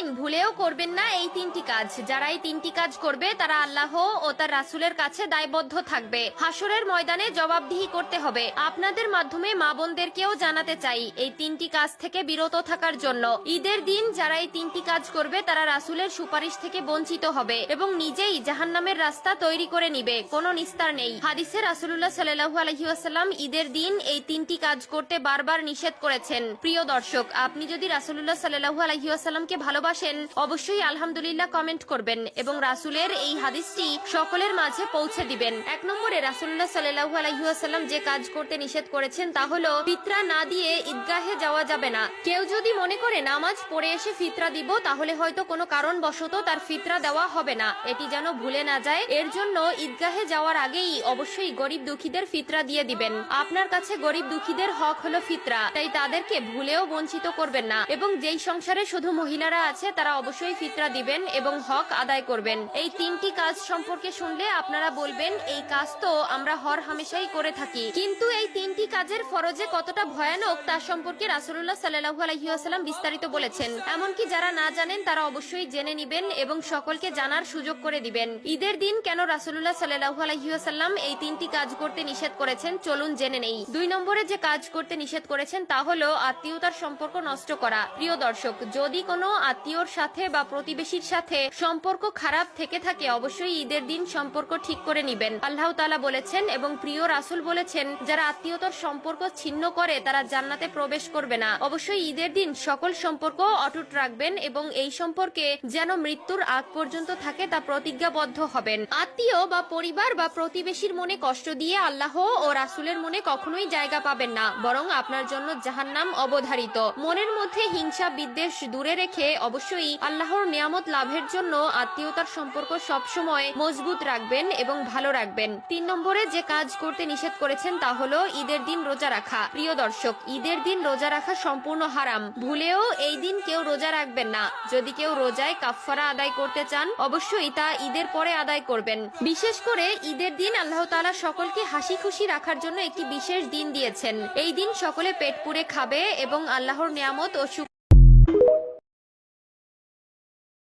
দিন ভুলেও করবেন না এই তিনটি কাজ। যারা এই তিনটি কাজ করবে তারা আল্লাহ ও তার রাসূলের কাছে দায়বদ্ধ থাকবে। হাসরের ময়দানে জবাবদিহি করতে হবে। আপনাদের মাধ্যমে মা বোনদেরকেও জানাতে চাই এই তিনটি কাজ থেকে বিরত থাকার জন্য। ঈদের দিন যারা এই তিনটি কাজ করবে তারা রাসূলের সুপারিশ থেকে বঞ্চিত হবে এবং নিজেই জাহান্নামের রাস্তা তৈরি করে নিবে, কোনো নিস্তার নেই। হাদিসে রাসূলুল্লাহ সাল্লাল্লাহু আলাইহি ওয়াসাল্লাম ঈদের দিন এই তিনটি কাজ করতে বারবার নিষেধ করেছেন। প্রিয় দর্শক, আপনি যদি রাসূলুল্লাহ সাল্লাল্লাহু আলাইহি ওয়াসাল্লামকে ভালোবাসেন অবশ্যই আলহামদুলিল্লাহ কমেন্ট করবেন এবং রাসূলের এই হাদিসটি সকলের মাঝে পৌঁছে দিবেন। 1 নম্বরে রাসূলুল্লাহ সাল্লাল্লাহু আলাইহি ওয়াসাল্লাম যে কাজ করতে নিষেধ করেছেন তা হলো ফিতরা না দিয়ে ঈদগাহে যাওয়া যাবে না। কেউ যদি মনে করে নামাজ পড়ে এসে ফিতরা দিব তাহলে হয়তো কোনো কারণবশত তার ফিতরা দেওয়া হবে না, এটি যেন ভুলে না যায়। এর জন্য ঈদগাহে যাওয়ার আগেই অবশ্যই গরিব দুঃখীদের ফিতরা দিয়ে দিবেন। আপনার কাছে গরিব দুঃখীদের হক হলো ফিতরা, তাই তাদেরকে ভুলেও বঞ্চিত করবেন না। এবং যেই সংসারে শুধু মহিলারা আছে তারা অবশ্যই ফিতরা দিবেন এবং হক আদায় করবেন। এই তিনটি কাজ সম্পর্কে শুনলে আপনারা বলবেন এই কাজ তো আমরা হর হামেশাই করে থাকি, কিন্তু এই তিনটি কাজের ফরজে কতটা ভয়ানক তা সম্পর্কে রাসূলুল্লাহ সাল্লাল্লাহু আলাইহি ওয়াসাল্লাম বিস্তারিত বলেছেন। এমনকি যারা না জানেন তারা অবশ্যই জেনে নিবেন এবং সকলকে জানার সুযোগ করে দিবেন। ঈদের দিন কেন রাসূলুল্লাহ সাল্লাল্লাহু আলাইহি ওয়াসাল্লাম এই তিনটি কাজ করতে নিষেধ করেছেন চলুন জেনে নেই। 2 নম্বরে যে কাজ করতে নিষেধ করেছেন তা হলো আত্মীয়তার সম্পর্ক নষ্ট করা। প্রিয় দর্শক, যদি কোনো আত্মীয়র সাথে বা প্রতিবেশীর সাথে সম্পর্ক খারাপ থেকে থাকে অবশ্যই ঈদের দিন সম্পর্ক ঠিক করে নিবেন। আল্লাহ তাআলা বলেছেন এবং প্রিয় রাসূল বলেছেন যারা আত্মীয়তার সম্পর্ক ছিন্ন করে তারা জান্নাতে প্রবেশ করবে না। অবশ্যই ঈদের দিন সকল সম্পর্ক অটুট রাখবেন এবং এই সম্পর্কে যেন মৃত্যুর আগ পর্যন্ত থাকে তা প্রতিজ্ঞাবদ্ধ হবেন। আত্মীয় বা পরিবার বা প্রতিবেশীর মনে কষ্ট দিয়ে আল্লাহ ও রাসূলের মনে কখনোই জায়গা পাবেন না, বরং আপনার জন্য জাহান্নাম অবধারিত। মনের মধ্যে হিংসা বিদ্বেষ দূরে রেখে অবশ্যই আল্লাহর নিয়ামত লাভের জন্য আত্মীয়তার সম্পর্ক সবসময় মজবুত রাখবেন এবং ভালো রাখবেন। 3 নম্বরে যে কাজ করতে নিষেধ করেছেন তা হলো ঈদের দিন রোজা রাখা। প্রিয় দর্শক, ঈদের দিন রোজা রাখা সম্পূর্ণ হারাম। ভুলেও এই দিন কেউ রোজা রাখবেন না। যদি কেউ রোজায় কাফফারা আদায় করতে চান অবশ্যই তা ঈদের পরে আদায় করবেন। বিশেষ করে ঈদের দিন আল্লাহ তাআলা সকলকে হাসি খুশি রাখার জন্য একটি বিশেষ দিন দিয়েছেন। এই দিন সকলে পেট পুরে খাবে এবং আল্লাহর নিয়ামত ও